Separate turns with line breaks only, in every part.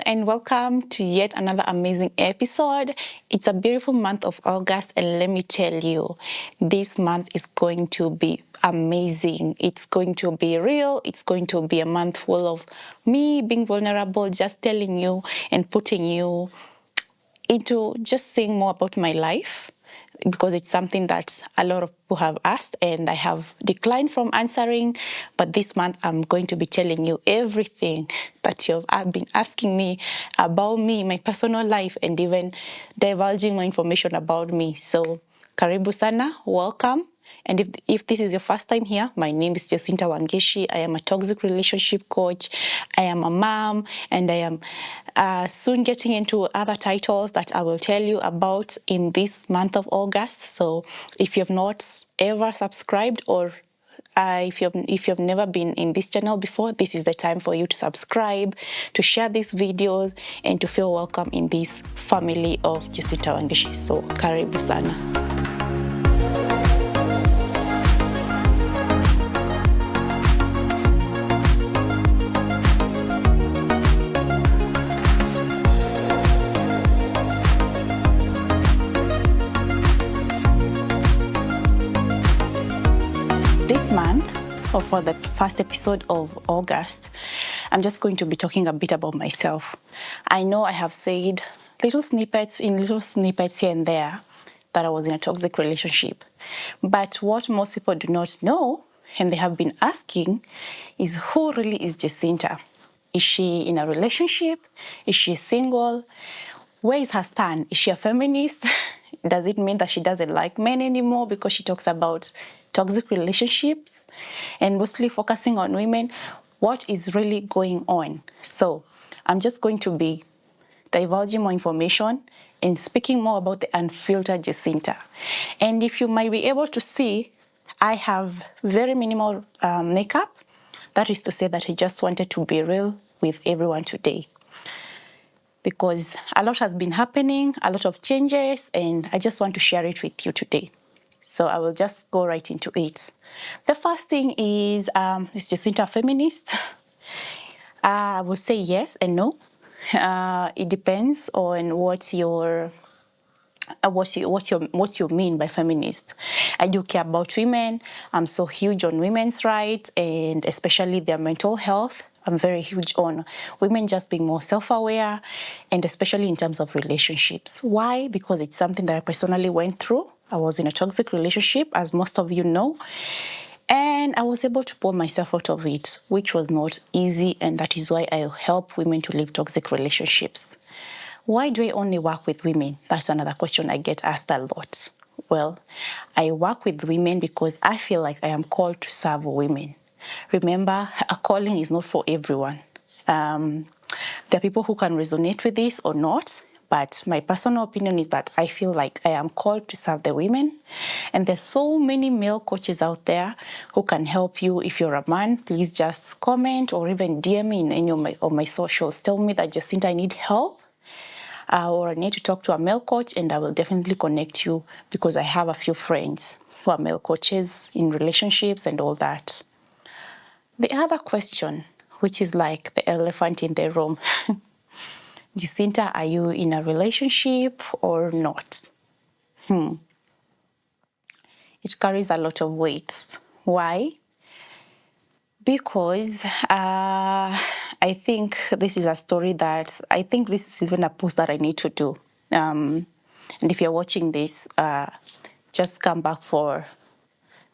and welcome to yet another amazing episode. It's a beautiful month of August, and let me tell you, this month is going to be amazing. It's going to be real. It's going to be a month full of me being vulnerable, just telling you and putting you into just saying more about my life, because it's something that a lot of people have asked and I have declined from answering. But this month, I'm going to be telling you everything that you've been asking me about me, my personal life, and even divulging more information about me. So, karibu sana, welcome. And if this is your first time here, my name is Jacinta. I am a toxic relationship coach. I am a mom, and I am soon getting into other titles that I will tell you about in this month of August. So if you have not ever subscribed, or if you've never been in this channel before, this is the time for you to subscribe, to share these videos, and to feel welcome in this family of Jacinta Wangeshi. So karibu sana. This month, or for the first episode of August, I'm just going to be talking a bit about myself. I know I have said little snippets here and there that I was in a toxic relationship. But what most people do not know, and they have been asking, is who really is Jacinta? Is she in a relationship? Is she single? Where is her stand? Is she a feminist? Does it mean that she doesn't like men anymore because she talks about toxic relationships and mostly focusing on women? What is really going on? So I'm just going to be divulging more information and speaking more about the unfiltered Jacinta. And if you might be able to see, I have very minimal makeup. That is to say that I just wanted to be real with everyone today, because a lot has been happening, a lot of changes, and I just want to share it with you today. So I will just go right into it. The first thing is Jacinta a feminist? I would say yes and no. It depends on what you mean by feminist. I do care about women. I'm so huge on women's rights, and especially their mental health. I'm very huge on women just being more self-aware, and especially in terms of relationships. Why? Because it's something that I personally went through. I was in a toxic relationship, as most of you know, and I was able to pull myself out of it, which was not easy, and that is why I help women to leave toxic relationships. Why do I only work with women? That's another question I get asked a lot. Well, I work with women because I feel like I am called to serve women. Remember, a calling is not for everyone. There are people who can resonate with this or not, but my personal opinion is that I feel like I am called to serve the women. And there's so many male coaches out there who can help you. If you're a man, please just comment or even DM me in any of my socials. Tell me that, Jacinta, I need help. Or I need to talk to a male coach, and I will definitely connect you, because I have a few friends who are male coaches in relationships and all that. The other question, which is like the elephant in the room, Jacinta, are you in a relationship or not? It carries a lot of weight. Why? Because I think this is a story that, I think this is even a post that I need to do. And if you're watching this, just come back for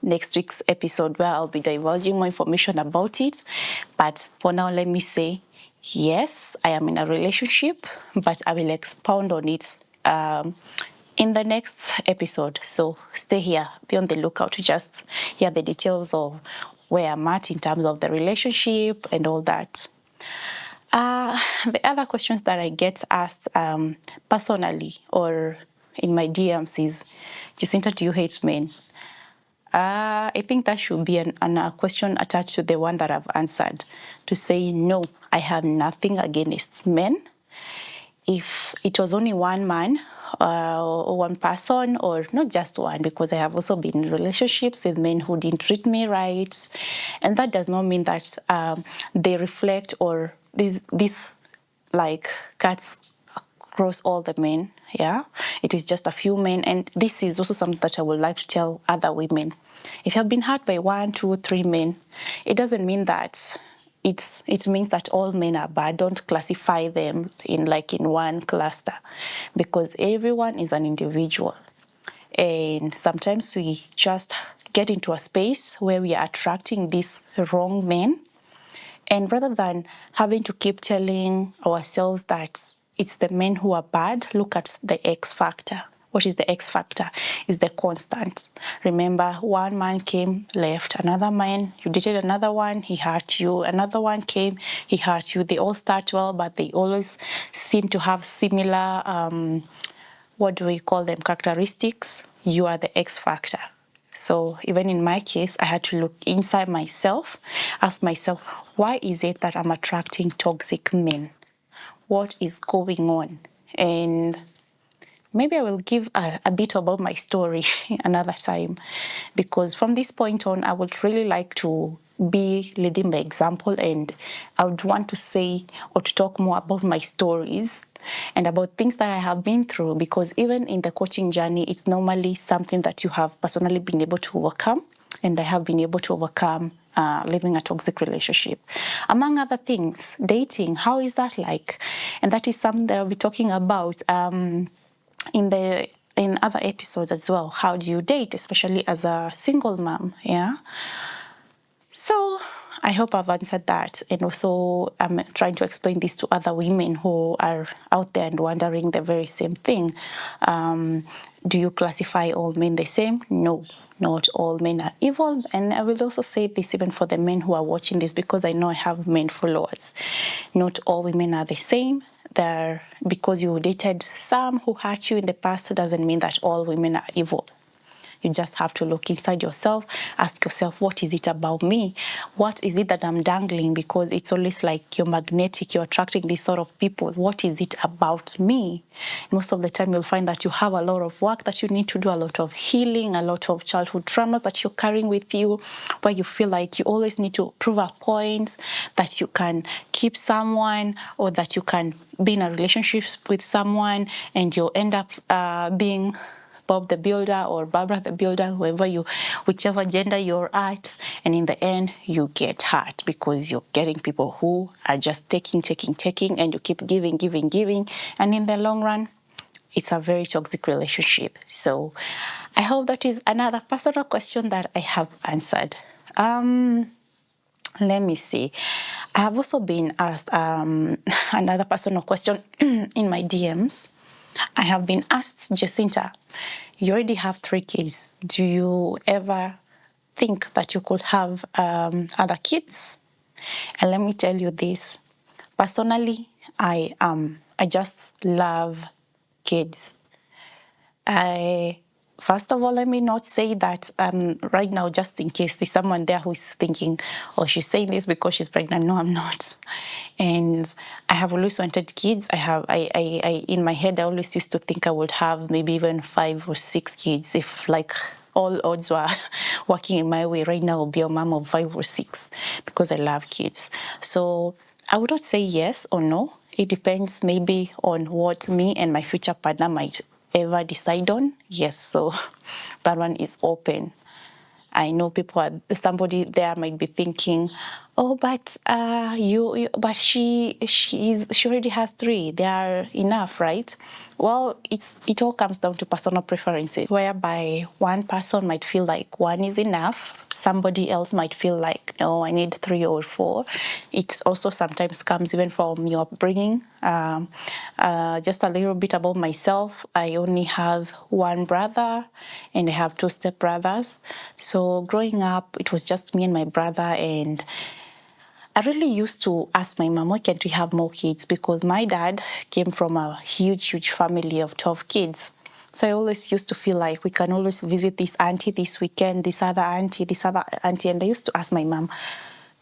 next week's episode where I'll be divulging more information about it. But for now, let me say, yes, I am in a relationship, but I will expound on it in the next episode. So stay here, be on the lookout to just hear the details of where I'm at in terms of the relationship and all that. The other questions that I get asked personally or in my DMs is, Jacinta, do you hate men? I think that should be a question attached to the one that I've answered, to say, no, I have nothing against men. If it was only one man or one person, or not just one, because I have also been in relationships with men who didn't treat me right. And that does not mean that they reflect, or this like cuts across all the men. Yeah, it is just a few men, and this is also something that I would like to tell other women. If you have been hurt by 1, 2, 3 men, it doesn't mean that it means that all men are bad. Don't classify them in one cluster, because everyone is an individual. And sometimes we just get into a space where we are attracting these wrong men, and rather than having to keep telling ourselves that it's the men who are bad, look at the X factor. What is the X factor? Is the constant. Remember, one man came, left, another man, you dated another one, he hurt you, another one came, he hurt you. They all start well, but they always seem to have similar, what do we call them, characteristics. You are the X factor. So even in my case, I had to look inside myself, ask myself, why is it that I'm attracting toxic men? What is going on? And maybe I will give a bit about my story another time, because from this point on, I would really like to be leading by example, and I would want to say or to talk more about my stories and about things that I have been through, because even in the coaching journey, it's normally something that you have personally been able to overcome, and I have been able to overcome living a toxic relationship. Among other things, dating, how is that like? And that is something that I'll be talking about in other episodes as well. How do you date, especially as a single mom? Yeah. So I hope I've answered that, and also I'm trying to explain this to other women who are out there and wondering the very same thing. Do you classify all men the same? No, not all men are evil. And I will also say this even for the men who are watching this, because I know I have men followers. Not all women are the same. Because you dated some who hurt you in the past doesn't mean that all women are evil. You just have to look inside yourself, ask yourself, what is it about me? What is it that I'm dangling? Because it's always like you're magnetic, you're attracting these sort of people. What is it about me? Most of the time, you'll find that you have a lot of work that you need to do, a lot of healing, a lot of childhood traumas that you're carrying with you, where you feel like you always need to prove a point that you can keep someone, or that you can be in a relationship with someone, and you'll end up being Bob the Builder or Barbara the Builder, whichever gender you're at, and in the end you get hurt because you're getting people who are just taking, and you keep giving, and in the long run, it's a very toxic relationship. So I hope that is another personal question that I have answered. Let me see. I have also been asked another personal question in my DMs. I have been asked, Jacinta, you already have 3 kids. Do you ever think that you could have other kids? And let me tell you this. Personally, I just love kids. First of all, let me not say that right now, just in case there's someone there who's thinking, oh, she's saying this because she's pregnant. No, I'm not. And I have always wanted kids. I in my head, I always used to think I would have maybe even 5 or 6 kids if like all odds were working in my way. Right now, I'll be a mom of 5 or 6 because I love kids. So I would not say yes or no. It depends maybe on what me and my future partner might ever decide on. Yes, so that one is open. I know somebody there might be thinking, oh, but she already has 3. They are enough, right? Well, it all comes down to personal preferences, whereby one person might feel like 1 is enough. Somebody else might feel like, no, I need 3 or 4. It also sometimes comes even from your upbringing. Just a little bit about myself. I only have 1 brother and I have 2 stepbrothers. So growing up, it was just me and my brother, and I really used to ask my mom, why can't we have more kids? Because my dad came from a huge family of 12 kids. So I always used to feel like we can always visit this auntie this weekend, this other auntie. And I used to ask my mom,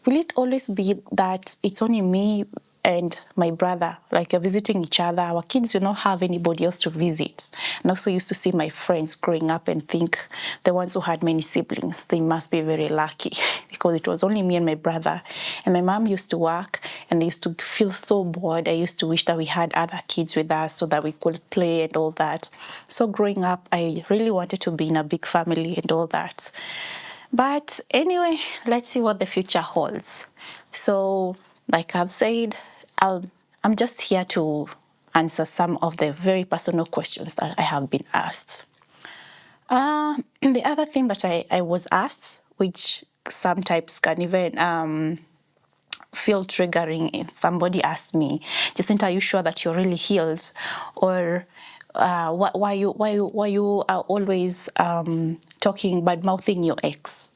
will it always be that it's only me and my brother, like you're visiting each other. Our kids do not have anybody else to visit. And also used to see my friends growing up and think the ones who had many siblings, they must be very lucky because it was only me and my brother. And my mom used to work and I used to feel so bored. I used to wish that we had other kids with us so that we could play and all that. So growing up, I really wanted to be in a big family and all that. But anyway, let's see what the future holds. So, like I've said, I'm just here to answer some of the very personal questions that I have been asked. The other thing that I was asked, which sometimes can even feel triggering, if somebody asked me, Jacinta, are you sure that you're really healed? Or why you are always talking bad mouthing your ex?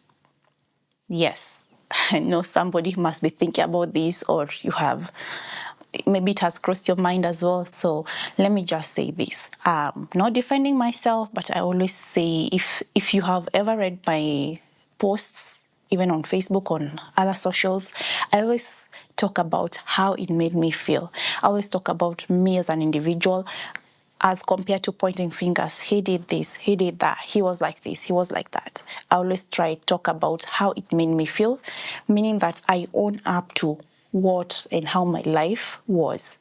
Yes, I know somebody must be thinking about this, or you have, maybe it has crossed your mind as well. So let me just say this. Not defending myself, but I always say, if you have ever read my posts, even on Facebook, on other socials, I always talk about how it made me feel. I always talk about me as an individual, as compared to pointing fingers. He did this, he did that, he was like this, he was like that. I always try to talk about how it made me feel, meaning that I own up to what and how my life was.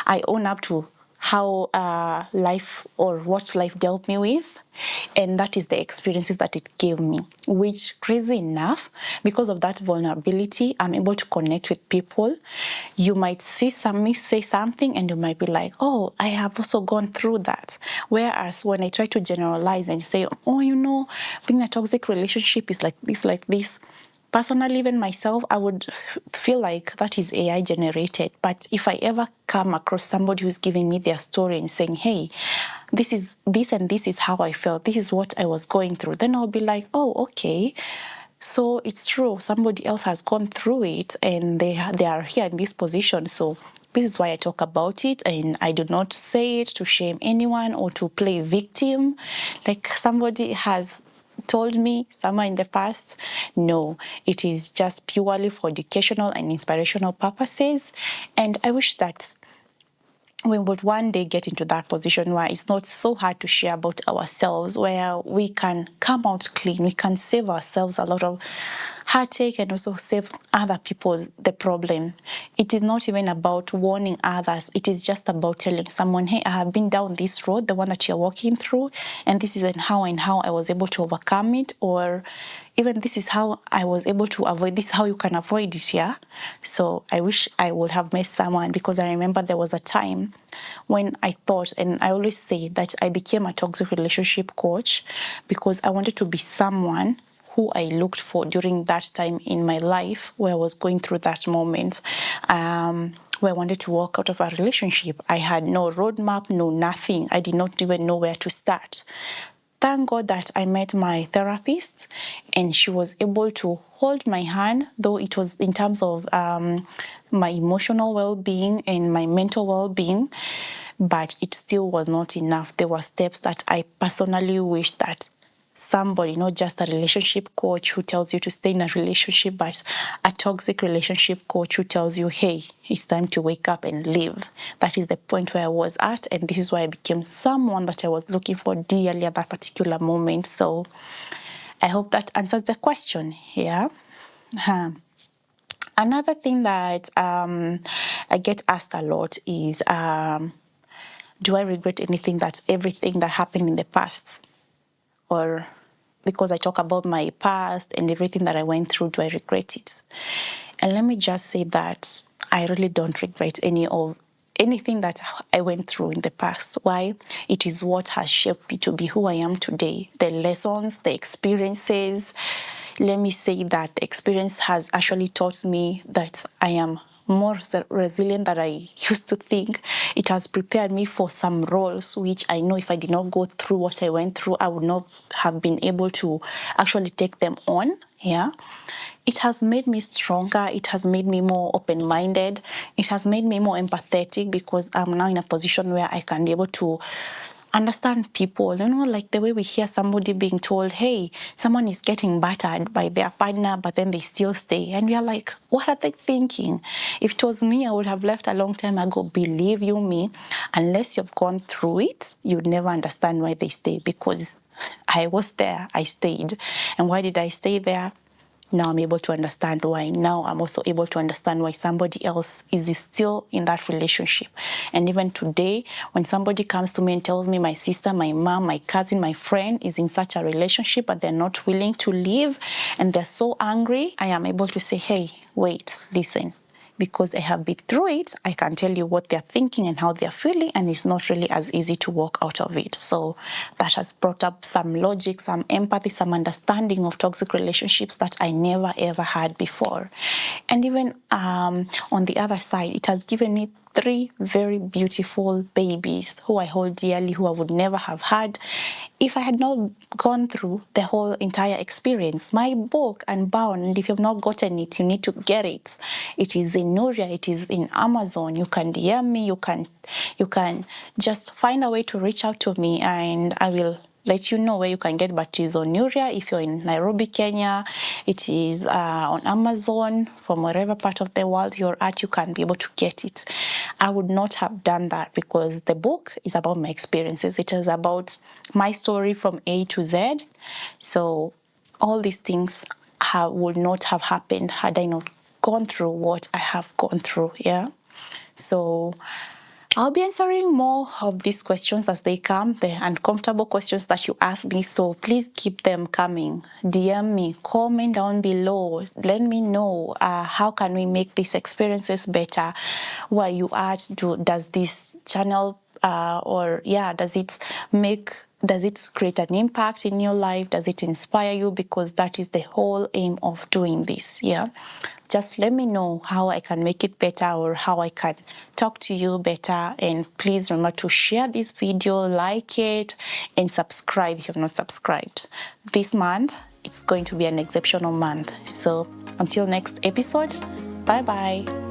I own up to how life, or what life dealt me with, and that is the experiences that it gave me, which, crazy enough, because of that vulnerability, I'm able to connect with people. You might see me say something and you might be like, oh, I have also gone through that. Whereas when I try to generalize and say, oh, being in a toxic relationship is like this, personally, even myself, I would feel like that is AI generated. But if I ever come across somebody who's giving me their story and saying, hey, this and this is how I felt, this is what I was going through, then I'll be like, oh, okay. So it's true, somebody else has gone through it and they are here in this position. So this is why I talk about it, and I do not say it to shame anyone or to play victim like somebody has told me somewhere in the past. No, it is just purely for educational and inspirational purposes. And I wish that we would one day get into that position where it's not so hard to share about ourselves, where we can come out clean, we can save ourselves a lot of heartache and also save other people the problem. It is not even about warning others. It is just about telling someone, hey, I have been down this road, the one that you're walking through, and this is how I was able to overcome it, or even this is how I was able to avoid this, how you can avoid it, yeah? So I wish I would have met someone, because I remember there was a time when I thought, and I always say that I became a toxic relationship coach because I wanted to be someone who I looked for during that time in my life where I was going through that moment, where I wanted to walk out of a relationship. I had no roadmap, no nothing. I did not even know where to start. Thank God that I met my therapist and she was able to hold my hand, though it was in terms of my emotional well-being and my mental well-being, but it still was not enough. There were steps that I personally wish that somebody, not just a relationship coach who tells you to stay in a relationship, but a toxic relationship coach who tells you, hey, it's time to wake up and live. That is the point where I was at, and this is why I became someone that I was looking for dearly at that particular moment. So I hope that answers the question. Yeah. Another thing that I get asked a lot is, do I regret everything that happened in the past? Or because I talk about my past and everything that I went through, do I regret it? And let me just say that I really don't regret anything that I went through in the past. Why? It is what has shaped me to be who I am today. The lessons, the experiences. Let me say that the experience has actually taught me that I am more resilient than I used to think. It has prepared me for some roles which I know if I did not go through what I went through, I would not have been able to actually take them on. Yeah. It has made me stronger. It has made me more open-minded. It has made me more empathetic because I'm now in a position where I can be able to understand people, like the way we hear somebody being told, hey, someone is getting battered by their partner, but then they still stay. And we are like, what are they thinking? If it was me, I would have left a long time ago. Believe you me, unless you've gone through it, you'd never understand why they stay, because I was there, I stayed. And why did I stay there? Now I'm able to understand why. Now I'm also able to understand why somebody else is still in that relationship. And even today, when somebody comes to me and tells me my sister, my mom, my cousin, my friend is in such a relationship, but they're not willing to leave and they're so angry, I am able to say, hey, wait, listen. Because I have been through it, I can tell you what they're thinking and how they're feeling, and it's not really as easy to walk out of it. So that has brought up some logic, some empathy, some understanding of toxic relationships that I never ever had before. And even on the other side, it has given me 3 very beautiful babies who I hold dearly, who I would never have had if I had not gone through the whole entire experience. My book, Unbound, and if you've not gotten it, you need to get it. It is in Nuria, it is in Amazon. You can DM me, you can just find a way to reach out to me, and I will let you know where you can get, but it is on Nuria. If you're in Nairobi, Kenya, it is on Amazon. From wherever part of the world you're at, you can be able to get it. I would not have done that because the book is about my experiences. It is about my story from A to Z. So all these things would not have happened had I not gone through what I have gone through. Yeah. So I'll be answering more of these questions as they come, the uncomfortable questions that you ask me. So please keep them coming. DM me, comment down below. Let me know how can we make these experiences better. Where you at? Does this channel does it create an impact in your life? Does it inspire you? Because that is the whole aim of doing this. Yeah. Just let me know how I can make it better or how I can talk to you better. And please remember to share this video, like it, and subscribe if you've not subscribed. This month, it's going to be an exceptional month. So until next episode, bye-bye.